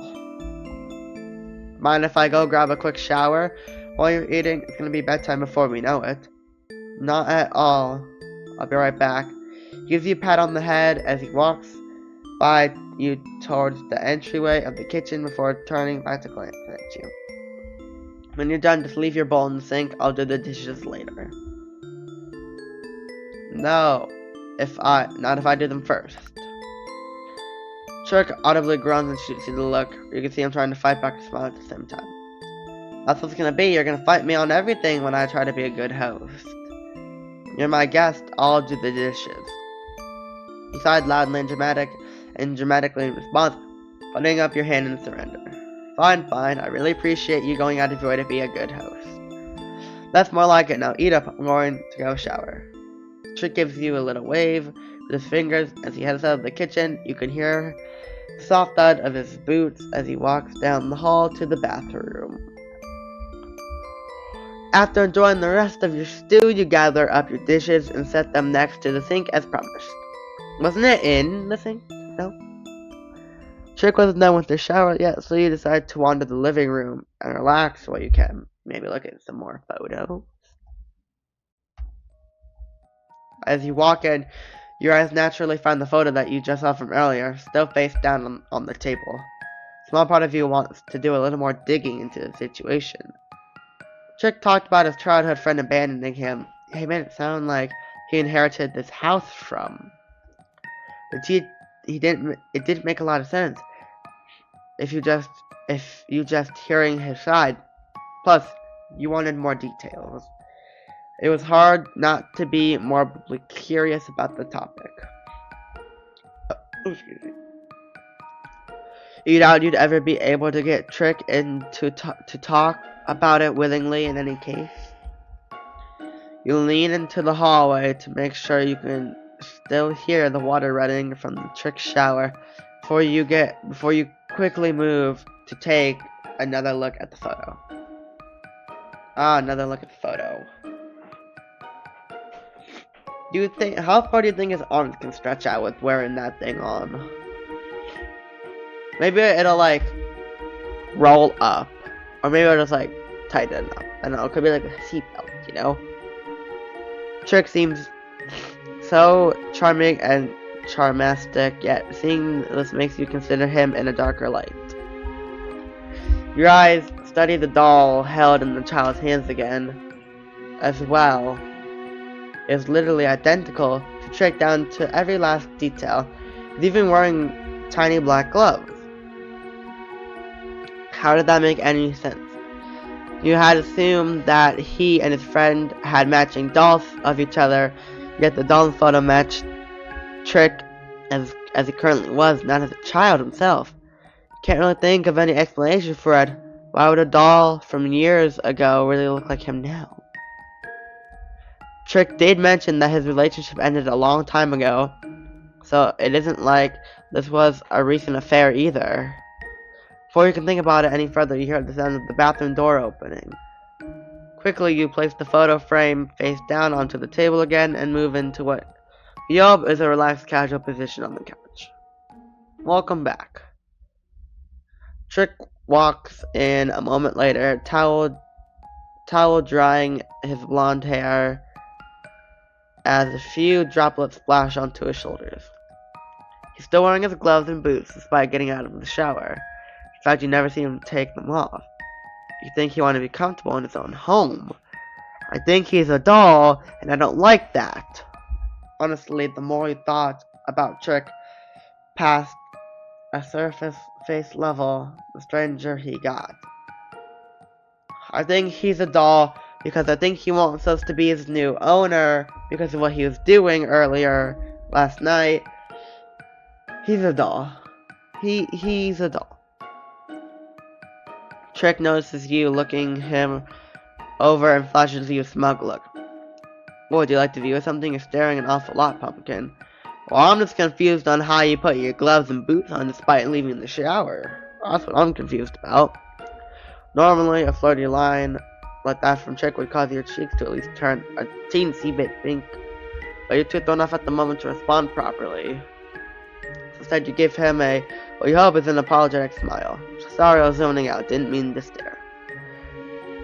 Speaker 1: Mind if I go grab a quick shower while you're eating? It's gonna be bedtime before we know it. Not at all. I'll be right back. He gives you a pat on the head as he walks by you towards the entryway of the kitchen before turning back to glance at you. When you're done, just leave your bowl in the sink. I'll do the dishes later. No, not if I do them first. Trick audibly groans and shoots you the look. You can see him trying to fight back a smile at the same time. That's what it's gonna be. You're gonna fight me on everything when I try to be a good host. You're my guest. I'll do the dishes. He sighed loudly and dramatically in response, putting up your hand in surrender. Fine, fine. I really appreciate you going out of your way to be a good host. That's more like it. Now eat up. I'm going to go shower. Trick gives you a little wave with his fingers as he heads out of the kitchen. You can hear the soft thud of his boots as he walks down the hall to the bathroom. After enjoying the rest of your stew, you gather up your dishes and set them next to the sink as promised. Wasn't it in the sink? No? Trick wasn't done with the shower yet, so you decide to wander the living room and relax while you can. Maybe look at some more photos. As you walk in, your eyes naturally find the photo that you just saw from earlier, still face down on the table. A small part of you wants to do a little more digging into the situation. Trick talked about his childhood friend abandoning him. He made it sound like he inherited this house from. But it didn't make a lot of sense if you just hearing his side. Plus, you wanted more details. It was hard not to be morbidly curious about the topic. Excuse me. You doubt you'd ever be able to get Trick to talk about it willingly in any case. You lean into the hallway to make sure you can still hear the water running from the Trick shower before you quickly move to take another look at the photo. Another look at the photo. How far do you think his arms can stretch out with wearing that thing on? Maybe it'll like roll up, or maybe it'll just like tighten up. I don't know. It could be like a seatbelt, you know. Trick seems so charming and charmastic, yet seeing this makes you consider him in a darker light. Your eyes study the doll held in the child's hands again, as well. Is literally identical to Trick down to every last detail. He's even wearing tiny black gloves. How did that make any sense? You had assumed that he and his friend had matching dolls of each other, yet the doll photo matched Trick as he currently was, not as a child himself. Can't really think of any explanation for it. Why would a doll from years ago really look like him now? Trick did mention that his relationship ended a long time ago, so it isn't like this was a recent affair either. Before you can think about it any further, you hear the sound of the bathroom door opening. Quickly, you place the photo frame face down onto the table again and move into what you hope is a relaxed, casual position on the couch. Welcome back. Trick walks in a moment later, towel drying his blonde hair as a few droplets splash onto his shoulders. He's still wearing his gloves and boots despite getting out of the shower. In fact, you never see him take them off. You think he wants to be comfortable in his own home. I think he's a doll, and I don't like that. Honestly, the more you thought about Trick past a surface face level, the stranger he got. I think he's a doll because I think he wants us to be his new owner because of what he was doing earlier last night. He's a doll. He's a doll. Trick notices you looking him over and flashes you a smug look. Would you like to view something? You're staring an awful lot, Pumpkin. Well, I'm just confused on how you put your gloves and boots on despite leaving the shower. That's what I'm confused about. Normally, a flirty line like that from Trick would cause your cheeks to at least turn a teensy bit pink, but you're too thrown off at the moment to respond properly. Instead, you give him what you hope is an apologetic smile. Sorry, I was zoning out. Didn't mean to stare.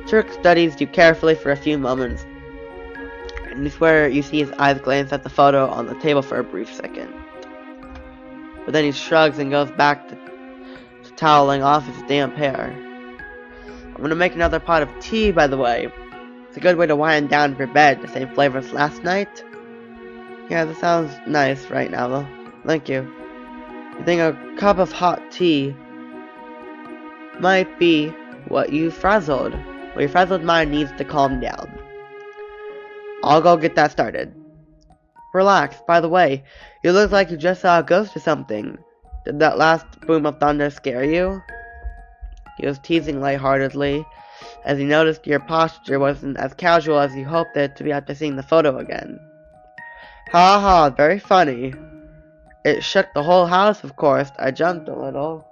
Speaker 1: Trick studies you carefully for a few moments, and you swear you see his eyes glance at the photo on the table for a brief second. but then he shrugs and goes back to toweling off his damp hair. I'm gonna make another pot of tea, by the way. It's a good way to wind down for bed, the same flavor as last night. Yeah, that sounds nice right now, though. Thank you. You think a cup of hot tea might be what you frazzled? Well, your frazzled mind needs to calm down. I'll go get that started. Relax, by the way, you look like you just saw a ghost or something. Did that last boom of thunder scare you? He was teasing lightheartedly, as he noticed your posture wasn't as casual as you hoped it to be after seeing the photo again. Ha ha, very funny. It shook the whole house, of course. I jumped a little.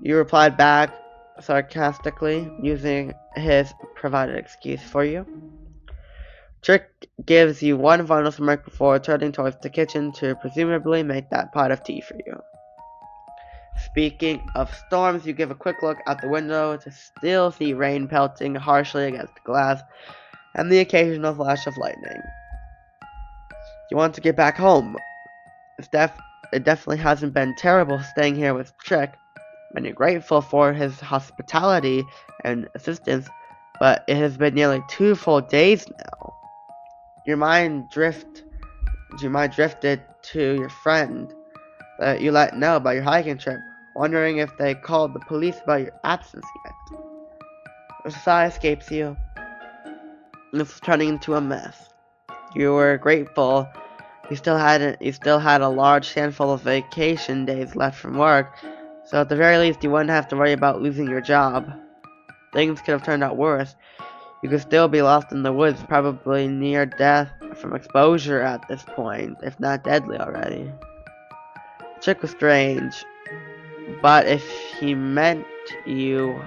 Speaker 1: You replied back sarcastically, using his provided excuse for you. Trick gives you one final smirk before turning towards the kitchen to presumably make that pot of tea for you. Speaking of storms, you give a quick look out the window to still see rain pelting harshly against the glass and the occasional flash of lightning. You want to get back home. It definitely hasn't been terrible staying here with Trick, and you're grateful for his hospitality and assistance, but it has been nearly 2 full days now. Your mind drifted to your friend that you let know about your hiking trip, wondering if they called the police about your absence yet. A sigh escapes you. This is turning into a mess. You were grateful you still had a large handful of vacation days left from work, so at the very least you wouldn't have to worry about losing your job. Things could have turned out worse. You could still be lost in the woods, probably near death from exposure at this point, if not deadly already. Chick was strange, but if he meant you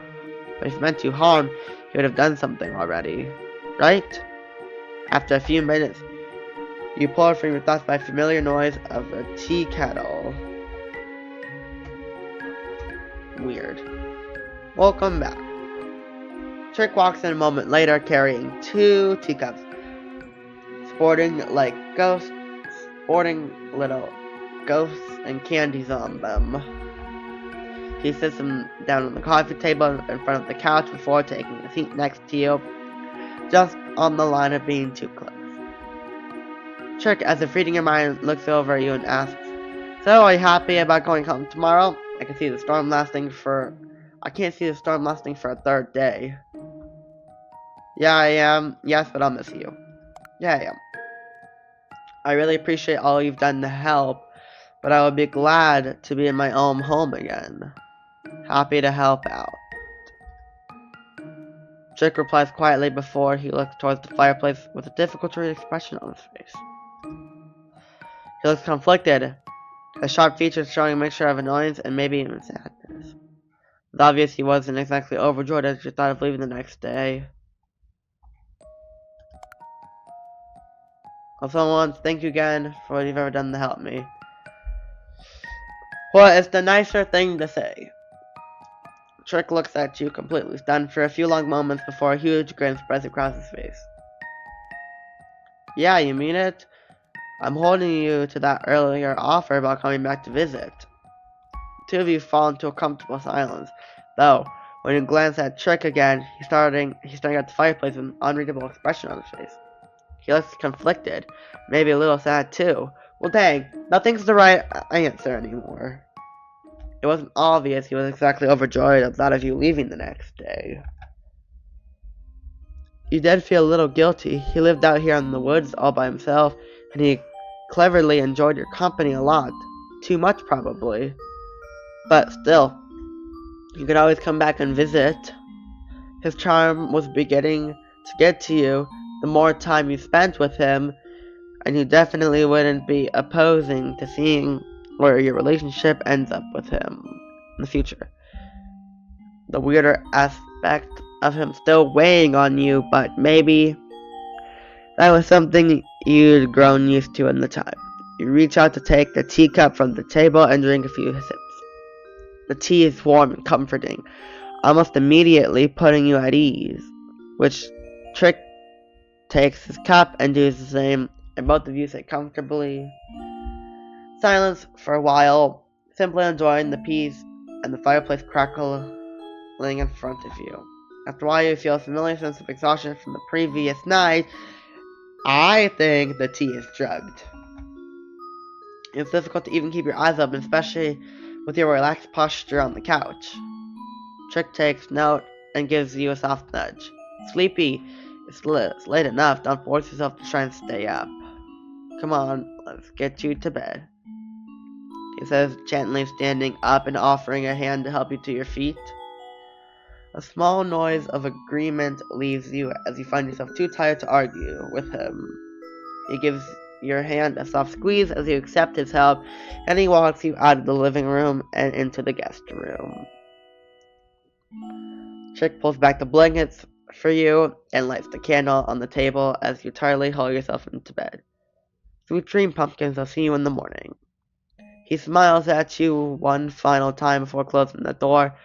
Speaker 1: harm, he would have done something already, right? After a few minutes, you pulled from your thoughts by familiar noise of a tea kettle. Weird. Welcome back. Trick walks in a moment later carrying 2 teacups, sporting little ghosts and candies on them. He sits them down on the coffee table in front of the couch before taking a seat next to you, just on the line of being too close. Trick, as if reading your mind, looks over at you and asks, "So, are you happy about going home tomorrow? I can't see the storm lasting for a 3rd day." Yeah, I am. Yes, but I'll miss you. Yeah, I am. I really appreciate all you've done to help, but I would be glad to be in my own home again. Happy to help out. Trick replies quietly before he looks towards the fireplace with a difficult to read expression on his face. He looks conflicted, his sharp features showing a mixture of annoyance and maybe even sadness. It's obvious he wasn't exactly overjoyed as he thought of leaving the next day. Also, I want to thank you again for what you've ever done to help me. Well, it's the nicer thing to say. Trick looks at you completely stunned for a few long moments before a huge grin spreads across his face. Yeah, you mean it? I'm holding you to that earlier offer about coming back to visit. The 2 of you fall into a comfortable silence, though, when you glance at Trick again, he's staring at the fireplace with an unreadable expression on his face. He looks conflicted, maybe a little sad too. Well dang, nothing's the right answer anymore. It wasn't obvious he was exactly overjoyed at the thought of you leaving the next day. You did feel a little guilty. He lived out here in the woods all by himself, and he cleverly enjoyed your company a lot. Too much, probably. But still, you could always come back and visit. His charm was beginning to get to you the more time you spent with him, and you definitely wouldn't be opposing to seeing where your relationship ends up with him in the future. The weirder aspect of him still weighing on you, but maybe that was something you'd grown used to in the time. You reach out to take the teacup from the table and drink a few sips. The tea is warm and comforting, almost immediately putting you at ease, which Trick takes his cup and does the same, and both of you sit comfortably Silence for a while, simply enjoying the peace and the fireplace crackling in front of you. After a while, you feel a familiar sense of exhaustion from the previous night. I think the tea is drugged. It's difficult to even keep your eyes open, especially with your relaxed posture on the couch. Trick takes note and gives you a soft nudge. Sleepy, it's late enough. Don't force yourself to try and stay up. Come on, let's get you to bed, he says, gently standing up and offering a hand to help you to your feet. A small noise of agreement leaves you as you find yourself too tired to argue with him. He gives your hand a soft squeeze as you accept his help, and he walks you out of the living room and into the guest room. Chick pulls back the blankets for you and lights the candle on the table as you tiredly haul yourself into bed. Sweet dream, Pumpkins. I'll see you in the morning. He smiles at you one final time before closing the door,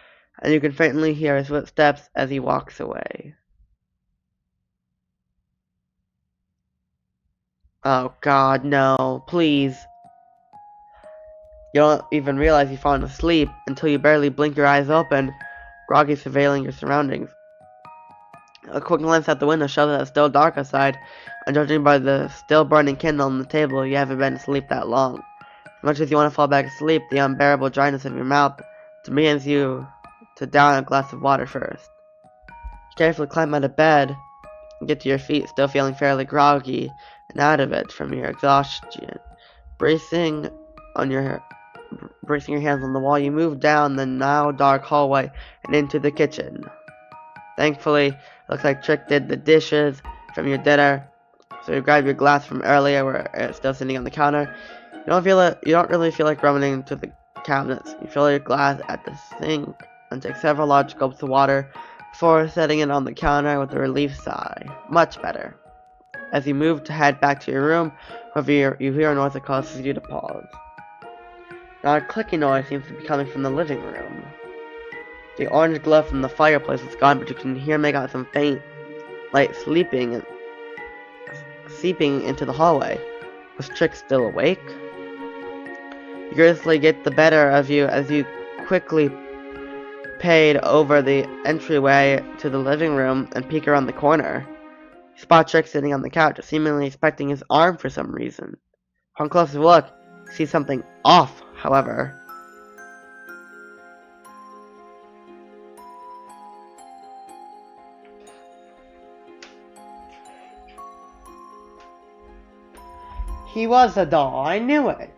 Speaker 1: and you can faintly hear his footsteps as he walks away. Oh God, no, please. You don't even realize you've fallen asleep until you barely blink your eyes open, groggy surveilling your surroundings. A quick glance out the window shows that it's still dark outside, and judging by the still burning candle on the table, you haven't been asleep that long. As much as you want to fall back asleep, the unbearable dryness of your mouth demands you to down a glass of water first. You carefully climb out of bed and get to your feet, still feeling fairly groggy and out of it from your exhaustion. Bracing your hands on the wall, you move down the now dark hallway and into the kitchen. Thankfully, it looks like Trick did the dishes from your dinner, so you grab your glass from earlier where it's still sitting on the counter. You don't really feel like rummaging into the cabinets. You fill your glass at the sink and take several large gulps of water before setting it on the counter with a relief sigh. Much better. As you move to head back to your room, however, you hear a noise that causes you to pause. Now a clicking noise seems to be coming from the living room. The orange glow from the fireplace is gone, but you can make out some faint light seeping into the hallway. Was Trick still awake? You curiously get the better of you as you quickly pade over the entryway to the living room and peek around the corner. You spot Trick sitting on the couch, seemingly expecting his arm for some reason. Upon closer look, you see something off, however. He was a doll, I knew it.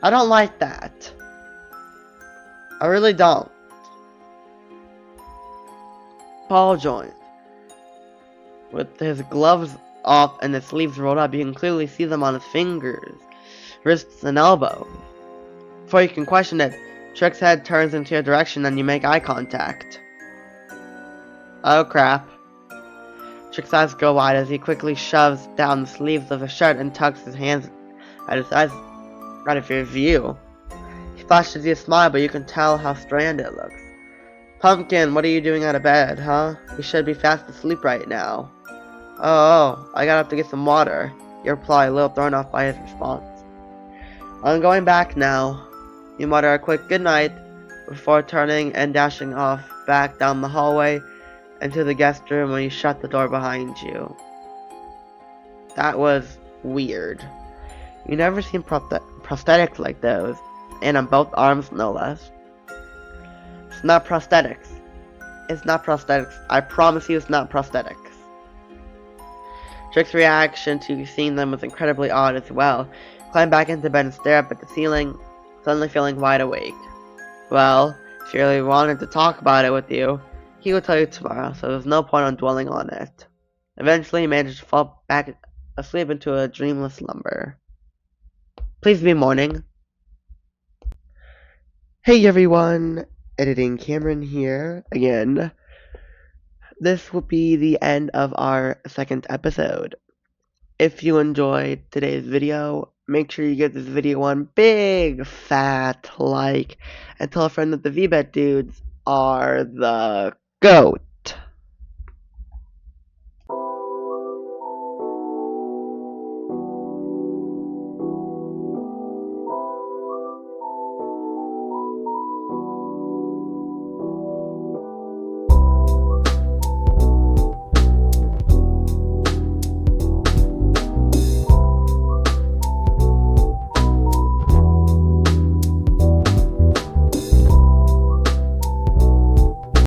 Speaker 1: I don't like that. I really don't. Ball joint. With his gloves off and his sleeves rolled up, you can clearly see them on his fingers, wrists, and elbows. Before you can question it, Trick's head turns into your direction and you make eye contact. Oh crap. Trick's eyes go wide as he quickly shoves down the sleeves of his shirt and tucks his hands at his eyes out of your view. He flashes you a smile, but you can tell how strained it looks. Pumpkin, what are you doing out of bed, huh? You should be fast asleep right now. Oh, I got up to get some water. You reply, a little thrown off by his response. I'm going back now. You mutter a quick goodnight before turning and dashing off back down the hallway into the guest room when you shut the door behind you. That was weird. You never seen prosthetics like those, and on both arms no less. It's not prosthetics. It's not prosthetics. I promise you it's not prosthetics. Trick's reaction to seeing them was incredibly odd as well. Climb back into bed and stare up at the ceiling, suddenly feeling wide awake. Well, if he really wanted to talk about it with you, he will tell you tomorrow, so there's no point on dwelling on it. Eventually, he managed to fall back asleep into a dreamless slumber. Please be morning. Hey everyone, Editing Cameron here again. This will be the end of our second episode. If you enjoyed today's video, make sure you give this video one big fat like and tell a friend that the VBet dudes are the GOAT.